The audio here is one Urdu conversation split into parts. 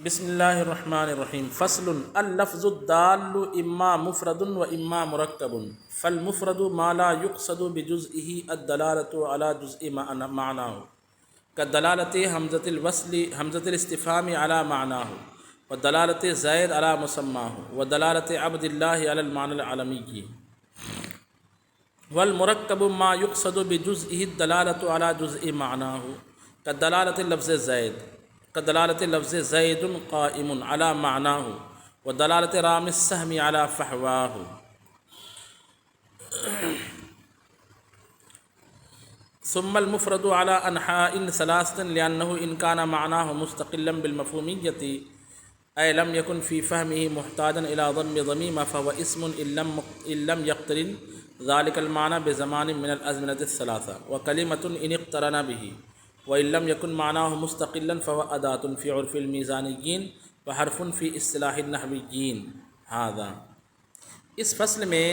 بسم اللہ الرحمن الرحیم فصل اللفظ الدال اما مفرد و اما مرکب فالمفرد ما لا يقصد بجزئه الدلالة على جزء معناه كدلالة حمزة الوصل حمزة الاستفهام على معناه ودلالة زید على مسماه ودلالة عبد الله على المعنى العالمي والمرکب ما يقصد بجزئه الدلالة على جزء معناه كدلالة لفظ زید كدلالة لفظ زید قائم على معناه ودلالة رام السهم على فحواه. ثم المفرد على أنحاء ثلاثة لأنه إن كان معناه مستقلا بالمفهومية أي لم يكن في فهمه محتاجا إلى ضم ضميمة فهو اسم إن لم يقترن ذلك المعنى بزمان من الأزمنة الثلاثة وكلمة إن اقترن به وإن لم يكن معناه مستقلا فهو أداة في عرف الميزانيين وحرف في اصطلاح النحويين. هذا اس فصل میں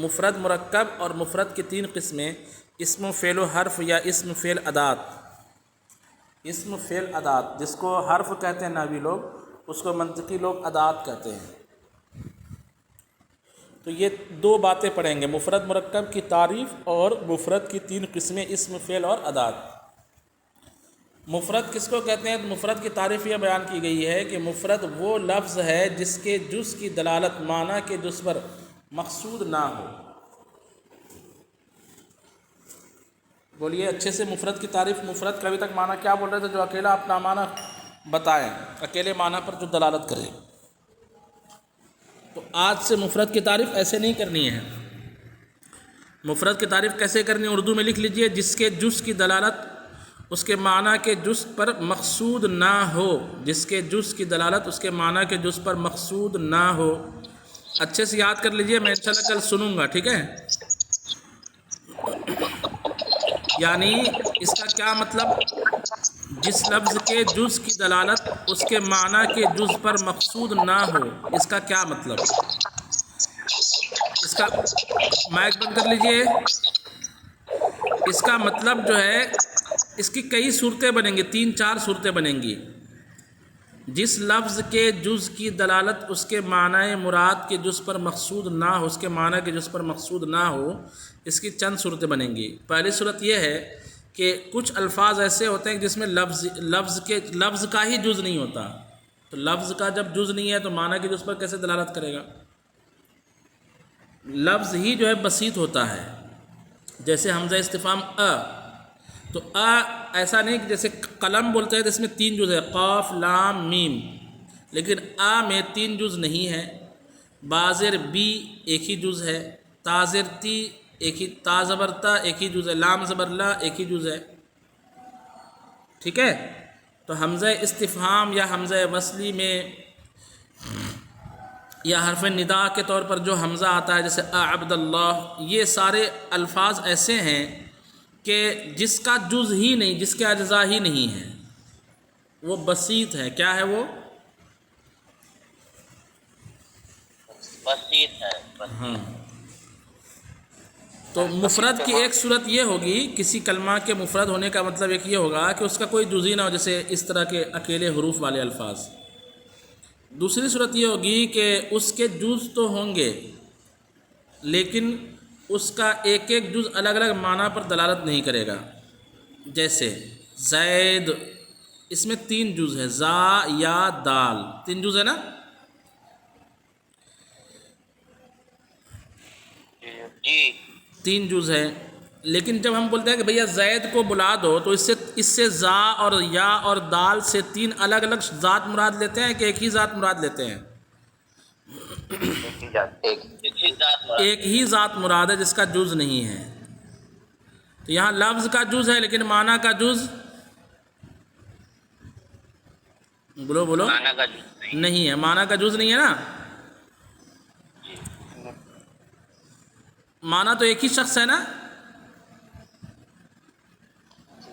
مفرد مرکب اور مفرد کی تین قسمیں اسم فعل و حرف یا اسم فعل ادات. اسم فعل ادات جس کو حرف کہتے ہیں نحوی لوگ، اس کو منطقی لوگ ادات کہتے ہیں. تو یہ دو باتیں پڑھیں گے، مفرد مرکب کی تعریف اور مفرد کی تین قسمیں اسم فعل اور ادات. مفرد کس کو کہتے ہیں؟ مفرد کی تعریف یہ بیان کی گئی ہے کہ مفرد وہ لفظ ہے جس کے جز کی دلالت معنی کے جز پر مقصود نہ ہو. بولیے اچھے سے مفرد کی تعریف. مفرد کا ابھی تک معنی کیا بول رہے تھے؟ جو اکیلا اپنا معنی بتائیں، اکیلے معنی پر جو دلالت کرے. تو آج سے مفرد کی تعریف ایسے نہیں کرنی ہے. مفرد کی تعریف کیسے کرنی ہے؟ اردو میں لکھ لیجئے: جس کے جز کی دلالت اس کے معنی کے جز پر مقصود نہ ہو. جس کے جز کی دلالت اس کے معنی کے جز پر مقصود نہ ہو. اچھے سے یاد کر لیجئے، میں انشاءاللہ کل سنوں گا، ٹھیک ہے؟ یعنی اس کا کیا مطلب؟ جس لفظ کے جز کی دلالت اس کے معنی کے جز پر مقصود نہ ہو، اس کا کیا مطلب؟ اس کا مائک بند کر لیجئے. اس کا مطلب جو ہے، اس کی کئی صورتیں بنیں گی، 3-4 صورتیں بنیں گی. جس لفظ کے جز کی دلالت اس کے معنی مراد کے جز پر مقصود نہ ہو، اس کے معنی کے جز پر مقصود نہ ہو، اس کی چند صورتیں بنیں گی. پہلی صورت یہ ہے کہ کچھ الفاظ ایسے ہوتے ہیں جس میں لفظ کا ہی جز نہیں ہوتا. تو لفظ کا جب جز نہیں ہے تو معنی کے جز پر کیسے دلالت کرے گا؟ لفظ ہی جو ہے بسیط ہوتا ہے. جیسے حمزہ استفہام تو ایسا نہیں کہ جیسے قلم بولتے ہیں تو اس میں 3 جز ہے، قاف لام میم، لیکن میں 3 جز نہیں ہے. بازر بی ایک ہی جز ہے، تازر تی ایک ہی، تا زبر تا ایک ہی جز ہے، لام زبر لا ایک ہی جز ہے. ٹھیک ہے؟ تو حمزہ استفہام یا حمزہ وصلی میں یا حرف ندا کے طور پر جو حمزہ آتا ہے، جیسے عبد اللہ، یہ سارے الفاظ ایسے ہیں کہ جس کا جز ہی نہیں، جس کے اجزاء ہی نہیں ہے، وہ بسیط ہے. کیا ہے وہ؟ بسیط ہے. ہاں. تو مفرد کی ایک صورت یہ ہوگی، کسی کلمہ کے مفرد ہونے کا مطلب ایک یہ ہوگا کہ اس کا کوئی جز ہی نہ ہو، جیسے اس طرح کے اکیلے حروف والے الفاظ. دوسری صورت یہ ہوگی کہ اس کے جز تو ہوں گے لیکن اس کا ایک ایک جز الگ الگ معنی پر دلالت نہیں کرے گا. جیسے زید، اس میں 3 جز ہے، زا یا دال، 3 جز ہے نا؟ جی 3 جز ہے. لیکن جب ہم بولتے ہیں کہ بھیا زید کو بلا دو، تو اس سے زا اور یا اور دال سے 3 الگ الگ ذات مراد لیتے ہیں کہ ایک ہی ذات مراد لیتے ہیں؟ ایک ہی ذات مراد ہے جس کا جز نہیں ہے. تو یہاں لفظ کا جز ہے لیکن معنی کا جز بولو نہیں ہے. معنی کا جز نہیں ہے نا؟ معنی تو ایک ہی شخص ہے نا؟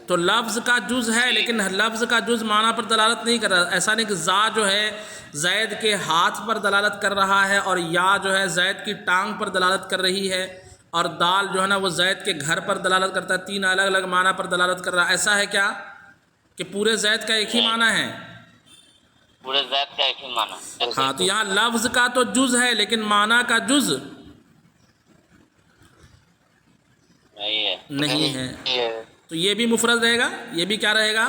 تو لفظ کا جز ہے لیکن لفظ کا جز معنی پر دلالت نہیں کر رہا. ایسا نہیں کہ زا جو ہے زید کے ہاتھ پر دلالت کر رہا ہے اور یا جو ہے زید کی ٹانگ پر دلالت کر رہی ہے، اور دال جو ہے نا وہ زید کے گھر پر دلالت کرتا ہے. 3 الگ الگ معنی پر دلالت کر رہا ہے. ایسا ہے کیا کہ پورے زید کا ایک ہی معنی ہے؟ پورے ذات کا ایک ہی معنی. ہاں تو یہاں لفظ کا تو جز ہے لیکن معنی کا جز نہیں ہے. تو یہ بھی مفرد رہے گا، یہ بھی کیا رہے گا؟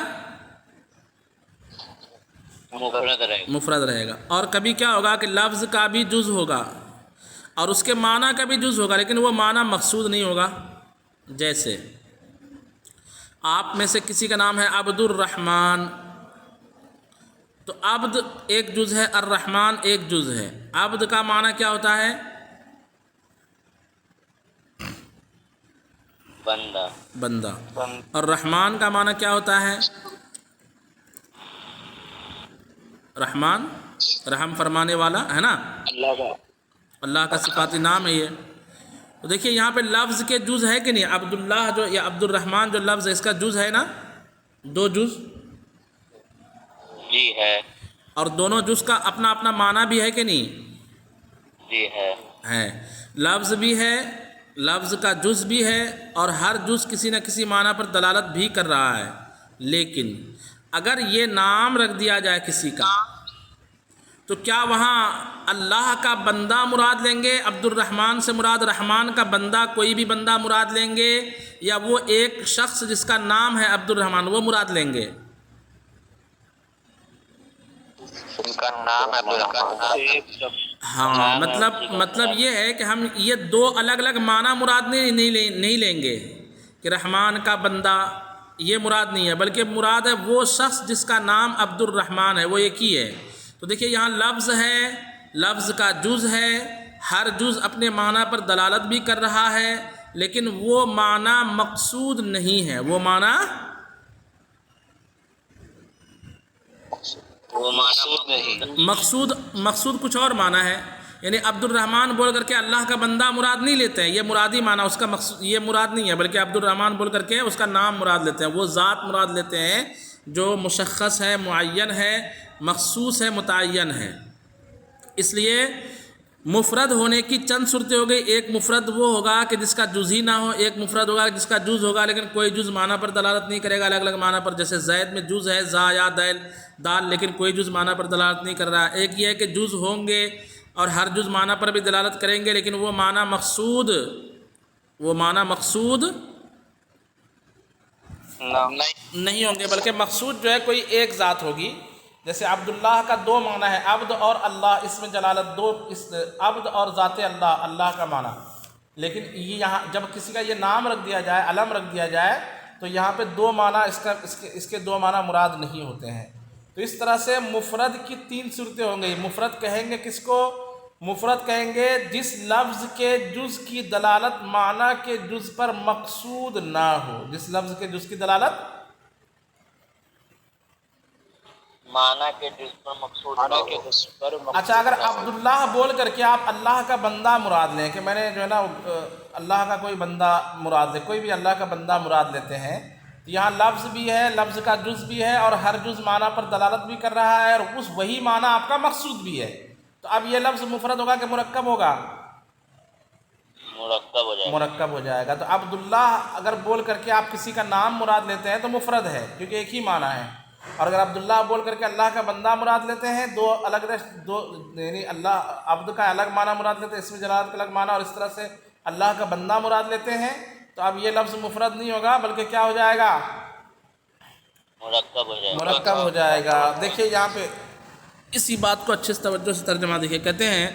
مفرد رہے گا. اور کبھی کیا ہوگا کہ لفظ کا بھی جز ہوگا اور اس کے معنی کا بھی جز ہوگا لیکن وہ معنی مقصود نہیں ہوگا. جیسے آپ میں سے کسی کا نام ہے عبد الرحمن، تو عبد ایک جز ہے، الرحمن ایک جز ہے. عبد کا معنی کیا ہوتا ہے؟ بندہ. اور رحمان کا معنی کیا ہوتا ہے؟ رحمان رحم فرمانے والا ہے نا، اللہ کا صفاتی نام ہے یہ. تو دیکھیے یہاں پہ لفظ کے جز ہے کہ نہیں؟ عبداللہ جو یا عبد الرحمن جو لفظ ہے اس کا جز ہے نا، دو جز جی ہے. اور دونوں جز کا اپنا اپنا معنی بھی ہے کہ نہیں؟ جی ہے. لفظ بھی ہے، لفظ کا جز بھی ہے اور ہر جز کسی نہ کسی معنی پر دلالت بھی کر رہا ہے. لیکن اگر یہ نام رکھ دیا جائے کسی کا تو کیا وہاں اللہ کا بندہ مراد لیں گے، عبد الرحمن سے مراد رحمان کا بندہ کوئی بھی بندہ مراد لیں گے، یا وہ ایک شخص جس کا نام ہے عبد الرحمن وہ مراد لیں گے؟ ان کا نام ہے. ہاں مطلب یہ ہے کہ ہم یہ دو الگ الگ معنی مراد نہیں لیں گے کہ رحمان کا بندہ، یہ مراد نہیں ہے، بلکہ مراد ہے وہ شخص جس کا نام عبد الرحمن ہے، وہ ایک ہی ہے. تو دیکھیے یہاں لفظ ہے، لفظ کا جز ہے، ہر جز اپنے معنی پر دلالت بھی کر رہا ہے لیکن وہ معنی مقصود نہیں ہے. وہ معنی مقصود کچھ اور معنی ہے. یعنی عبد الرحمن بول کر کے اللہ کا بندہ مراد نہیں لیتے ہیں، یہ مرادی معنی اس کا مقصود یہ مراد نہیں ہے، بلکہ عبد الرحمن بول کر کے اس کا نام مراد لیتے ہیں، وہ ذات مراد لیتے ہیں جو مشخص ہے، معین ہے، مخصوص ہے، متعین ہے. اس لیے مفرد ہونے کی چند صورتیں ہو گئی. ایک مفرد وہ ہوگا کہ جس کا جز ہی نہ ہو، ایک مفرد ہوگا جس کا جز ہوگا لیکن کوئی جز معنی پر دلالت نہیں کرے گا، الگ الگ معنی پر. جیسے زید میں جز ہے زا یا دال لیکن کوئی جز معنی پر دلالت نہیں کر رہا. ایک یہ ہے کہ جز ہوں گے اور ہر جز معنی پر بھی دلالت کریں گے لیکن وہ معنی مقصود نہیں ہوں گے، بلکہ مقصود جو ہے کوئی ایک ذات ہوگی. جیسے عبداللہ کا دو معنی ہے، عبد اور اللہ، اس میں جلالت دو، عبد اور ذات اللہ، اللہ کا معنی. لیکن یہ یہاں جب کسی کا یہ نام رکھ دیا جائے، علم رکھ دیا جائے تو یہاں پہ دو معنی اس کے دو معنی مراد نہیں ہوتے ہیں. تو اس طرح سے مفرد کی تین صورتیں ہوں گی. مفرد کہیں گے کس کو؟ مفرد کہیں گے جس لفظ کے جز کی دلالت معنی کے جز پر مقصود نہ ہو. جس لفظ کے جز کی دلالت معنی کے جز پر مقصود نہ ہو. اچھا اگر عبداللہ بول کر کے آپ اللہ کا بندہ مراد لیں کہ میں نے جو ہے نا اللہ کا کوئی بندہ مراد لے، کوئی بھی اللہ کا بندہ مراد لیتے ہیں، تو یہاں لفظ بھی ہے، لفظ کا جز بھی ہے اور ہر جز معنی پر دلالت بھی کر رہا ہے اور اس وہی معنی آپ کا مقصود بھی ہے. تو اب یہ لفظ مفرد ہوگا کہ مرکب ہوگا؟ مرکب ہو جائے گا. تو عبداللہ اگر بول کر کے آپ کسی کا نام مراد لیتے ہیں تو مفرد ہے کیونکہ ایک ہی معنی ہے. اور اگر عبداللہ بول کر کے اللہ کا بندہ مراد لیتے ہیں، یعنی اللہ عبد کا الگ معنی مراد لیتے ہیں، اس میں جلالت کا الگ معنی، اور اس طرح سے اللہ کا بندہ مراد لیتے ہیں، تو اب یہ لفظ مفرد نہیں ہوگا بلکہ کیا ہو جائے گا؟ مرکب ہو جائے گا. دیکھیے یہاں پہ اسی بات کو اچھے سے توجہ سے ترجمہ دیکھیے. کہتے ہیں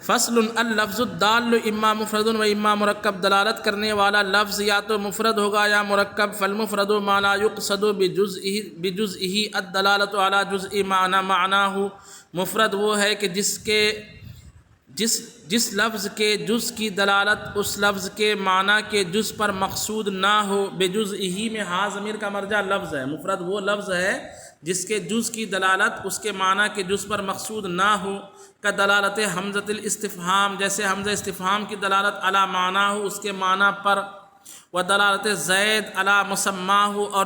فصل اللفظ الدال اما مفرد و اما مرکب. دلالت کرنے والا لفظ یا تو مفرد ہوگا یا مرکب. فالمفرد ما لا يقصد بجزئه الدلالت على جزء معناه. مفرد وہ ہے کہ جس لفظ کے جز کی دلالت اس لفظ کے معنی کے جز پر مقصود نہ ہو. بجزئه میں ہاں ضمیر کا مرجع لفظ ہے. مفرد وہ لفظ ہے جس کے جز کی دلالت اس کے معنی کے جز پر مقصود نہ ہو. کا دلالت حمزۃ الاستفہام، جیسے حمزہ استفہام کی دلالت علی معنی ہو، اس کے معنی پر. و دلالت زید علی مسمہ ہو، اور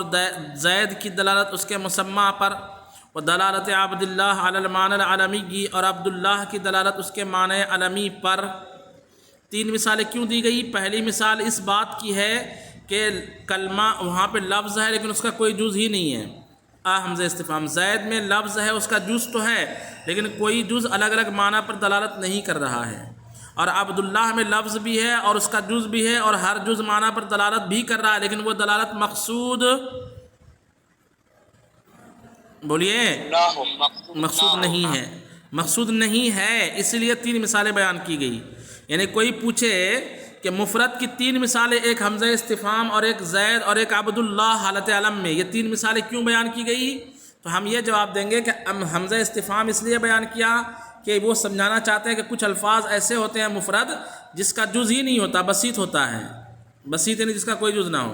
زید کی دلالت اس کے مسمہ پر. و دلالت عبداللہ علی المعنی العلمی، اور عبداللہ کی دلالت اس کے معنی علمی پر. تین مثالیں کیوں دی گئی؟ پہلی مثال اس بات کی ہے کہ کلمہ وہاں پہ لفظ ہے لیکن اس کا کوئی جز ہی نہیں ہے. حمزہ استفہام، زید میں لفظ ہے، اس کا جز تو ہے لیکن کوئی جز الگ الگ معنی پر دلالت نہیں کر رہا ہے، اور عبداللہ میں لفظ بھی ہے اور اس کا جز بھی ہے اور ہر جز معنی پر دلالت بھی کر رہا ہے، لیکن وہ دلالت مقصود بولیے مقصود نہیں ہے، مقصود نہیں ہے، اس لیے 3 مثالیں بیان کی گئی۔ یعنی کوئی پوچھے کہ مفرد کی 3 مثالیں، ایک حمزہ استفہام اور ایک زید اور ایک عبداللہ حالت علم میں، یہ 3 مثالیں کیوں بیان کی گئی؟ تو ہم یہ جواب دیں گے کہ حمزہ استفہام اس لیے بیان کیا کہ وہ سمجھانا چاہتے ہیں کہ کچھ الفاظ ایسے ہوتے ہیں مفرد جس کا جز ہی نہیں ہوتا، بسیط ہوتا ہے، بسیط یعنی جس کا کوئی جز نہ ہو،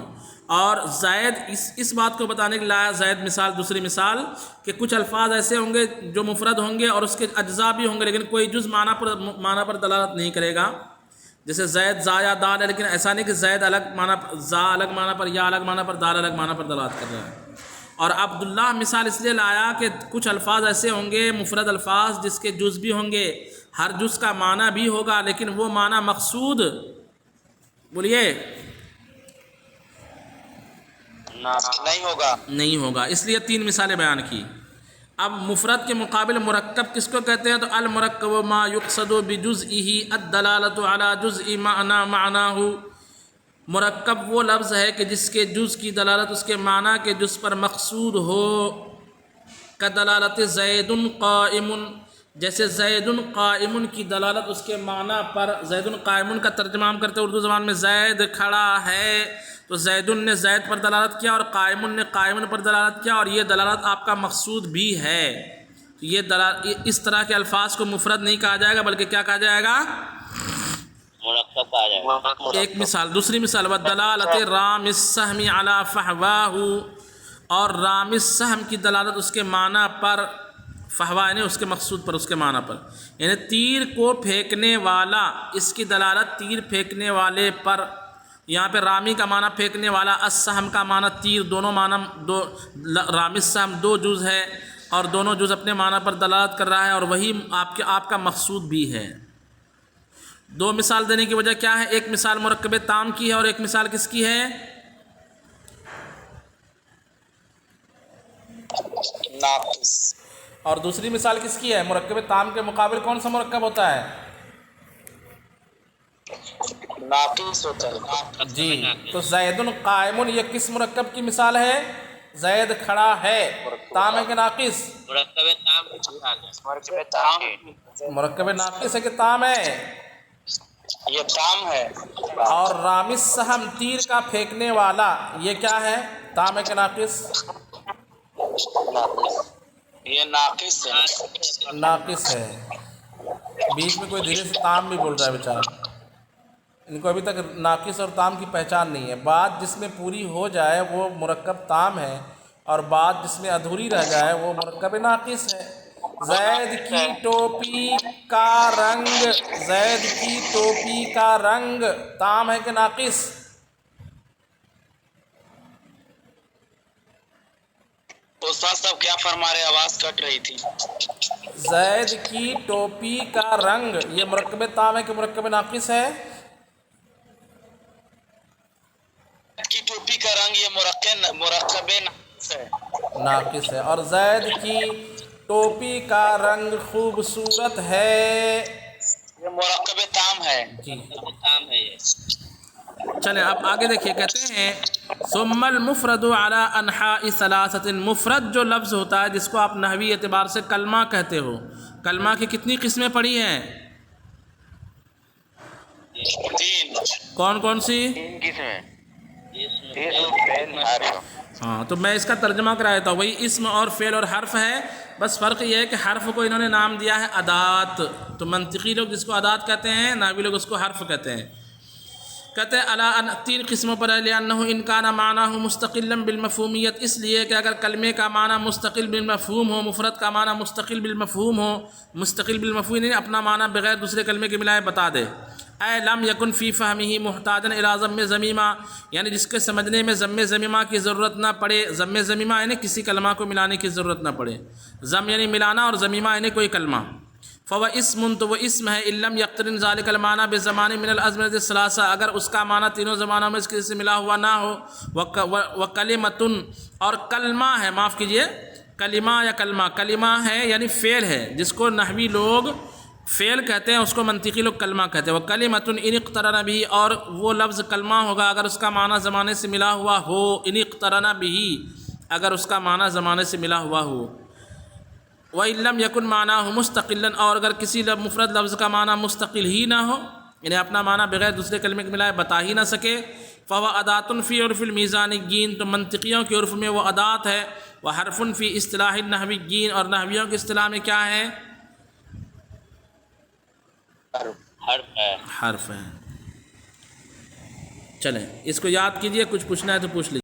اور زید اس بات کو بتانے کے لیے زید مثال، دوسری مثال کہ کچھ الفاظ ایسے ہوں گے جو مفرد ہوں گے اور اس کے اجزاء بھی ہوں گے لیکن کوئی جز معنی پر دلالت نہیں کرے گا، جیسے زید زا یا دال ہے، لیکن ایسا نہیں کہ زید الگ معنی، زا الگ معنی پر، یا الگ معنی پر، دال الگ معنی پر دلالت کر رہا ہے۔ اور عبداللہ مثال اس لیے لایا کہ کچھ الفاظ ایسے ہوں گے مفرد الفاظ جس کے جز بھی ہوں گے، ہر جز کا معنی بھی ہوگا لیکن وہ معنی مقصود بولیے نہیں ہوگا، اس لیے 3 مثالیں بیان کی۔ اب مفرد کے مقابل مرکب کس کو کہتے ہیں؟ تو المرکب ما یقصد بجزئہ الدلالۃ علی جزء معنی معناہ، مرکب وہ لفظ ہے کہ جس کے جز کی دلالت اس کے معنی کے جز پر مقصود ہو، کدلالت زید قائم، جیسے زید قائم کی دلالت اس کے معنی پر، زید قائم کا ترجمہ ہم کرتے ہیں اردو زبان میں زید کھڑا ہے، تو زید نے زید پر دلالت کیا اور قائم نے قائم پر دلالت کیا، اور یہ دلالت آپ کا مقصود بھی ہے، تو یہ اس طرح کے الفاظ کو مفرد نہیں کہا جائے گا بلکہ کیا کہا جائے گا؟ مرکب کہا جائے گا۔ ایک مثال، دوسری مثال وَدَلَالَةِ رَامِ السَّهْمِ عَلَى فَحْوَاهُ، اور رام السہم کی دلالت اس کے معنی پر، فحوا یعنی اس کے مقصود پر، اس کے معنی پر، یعنی تیر کو پھینکنے والا، اس کی دلالت تیر پھینکنے والے پر، یہاں پہ رامی کا معنی پھینکنے والا، السہم کا معنی تیر، دونوں معنی رام السہم 2 جز ہے اور دونوں جز اپنے معنی پر دلالت کر رہا ہے اور وہی آپ کا مقصود بھی ہے۔ 2 مثال دینے کی وجہ کیا ہے؟ ایک مثال مرکب تام کی ہے اور ایک مثال کس کی ہے؟ ناقص۔ اور دوسری مثال کس کی ہے؟ مرکب تام کے مقابل کون سا مرکب ہوتا ہے؟ ناقص ہوتا ہے جی، تو زید قائم یہ کس مرکب کی مثال ہے؟ زید کھڑا ہے، تام ہے کہ ناقص؟ مرکب ناقص ہے کہ تام ہے؟ یہ تام ہے۔ اور رام السہم تیر کا پھینکنے والا، یہ کیا ہے؟ تام ہے کہ ناقص؟ یہ ناقص ہے۔ ناقص ہے۔ بیچ میں کوئی دھیرے سے تام بھی بول رہا ہے بیچارہ، ان کو ابھی تک ناقص اور تام کی پہچان نہیں ہے۔ بات جس میں پوری ہو جائے وہ مرکب تام ہے اور بات جس میں ادھوری رہ جائے وہ مرکب ناقص ہے۔ زید کی ٹوپی کا رنگ، زید کی ٹوپی کا رنگ تام ہے کہ ناقص؟ استاد صاحب کیا فرما رہے؟ آواز کٹ رہی تھی۔ زید کی ٹوپی کا رنگ یہ مرکب تام ہے کہ مرکب ناقص ہے؟ کی ٹوپی کا رنگ یہ مرکب ناقص ہے۔ ناقص ہے۔ اور زید کی ٹوپی کا رنگ خوبصورت ہے، یہ مرکب تام ہے۔ جی تام ہے یہ۔ چلیں اب آگے دیکھیے، کہتے ہیں ثم المفرد علی انحاء ثلاثۃ، مفرد جو لفظ ہوتا ہے جس کو آپ نحوی اعتبار سے کلمہ کہتے ہو، کلمہ کی کتنی قسمیں پڑھی ہیں؟ 3۔ کون کون سی؟ 3 قسمیں۔ ہاں تو میں اس کا ترجمہ کرا دیتا ہوں، وہی اسم اور فعل اور حرف ہے، بس فرق یہ ہے کہ حرف کو انہوں نے نام دیا ہے ادات، تو منطقی لوگ جس کو ادات کہتے ہیں، نحوی لوگ اس کو حرف کہتے ہیں۔ کہتے ہیں علی 3 قسموں پر ہے، لأنہ ان کان معناہ مستقلا بالمفہومیت، اس لیے کہ اگر کلمے کا معنی مستقل بالمفہوم ہو، مفرد کا معنی مستقل بالمفہوم ہو، مستقل بالمفہوم یعنی اپنا معنی بغیر دوسرے کلمے کے ملائے بتا دے، اے لم یکن فی فہمہ محتاجا الی ضم ضمیمہ، یعنی جس کے سمجھنے میں ضم ضمیمہ کی ضرورت نہ پڑے، ضم ضمیمہ یعنی کسی کلمہ کو ملانے کی ضرورت نہ پڑے، ضم یعنی ملانا اور ضمیمہ یعنی کوئی کلمہ، فو اسم تو وہ اسم ہے علم یقترن ذالک المعنی بزمان من الازمنۃ الثلاثہ اگر اس کا معنی تینوں زمانوں میں اس کے سے ملا ہوا نہ ہو، وکلمۃ اور کلمہ ہے، معاف کیجئے کلمہ یا کلمہ ہے یعنی فعل ہے، جس کو نحوی لوگ فعل کہتے ہیں اس کو منطقی لوگ کلمہ کہتے ہیں۔ وکلمۃ ان اقترن بھی اور وہ لفظ کلمہ ہوگا اگر اس کا معنی زمانے سے ملا ہوا ہو، ان اقترن بھی اگر اس کا معنی زمانے سے ملا ہوا ہو۔ وَإِن لَّمْ يَكُن مَّعْنَاهُ مُسْتَقِلًّا اور اگر کسی مفرد لفظ کا معنی مستقل ہی نہ ہو، یعنی اپنا معنی بغیر دوسرے کلمے کے ملائے بتا ہی نہ سکے، فَهُوَ أَدَاةٌ فِي عُرْفِ الْمِيزَانِيِّينَ تو منطقیوں کے عرف میں وہ ادات ہے، وَحَرْفٌ فِي اصطلاح النحویین اور نحویوں کی اصطلاح میں کیا ہے؟ حرف ہے۔ چلیں اس کو یاد کیجئے، کچھ پوچھنا ہے تو پوچھ لیجیے۔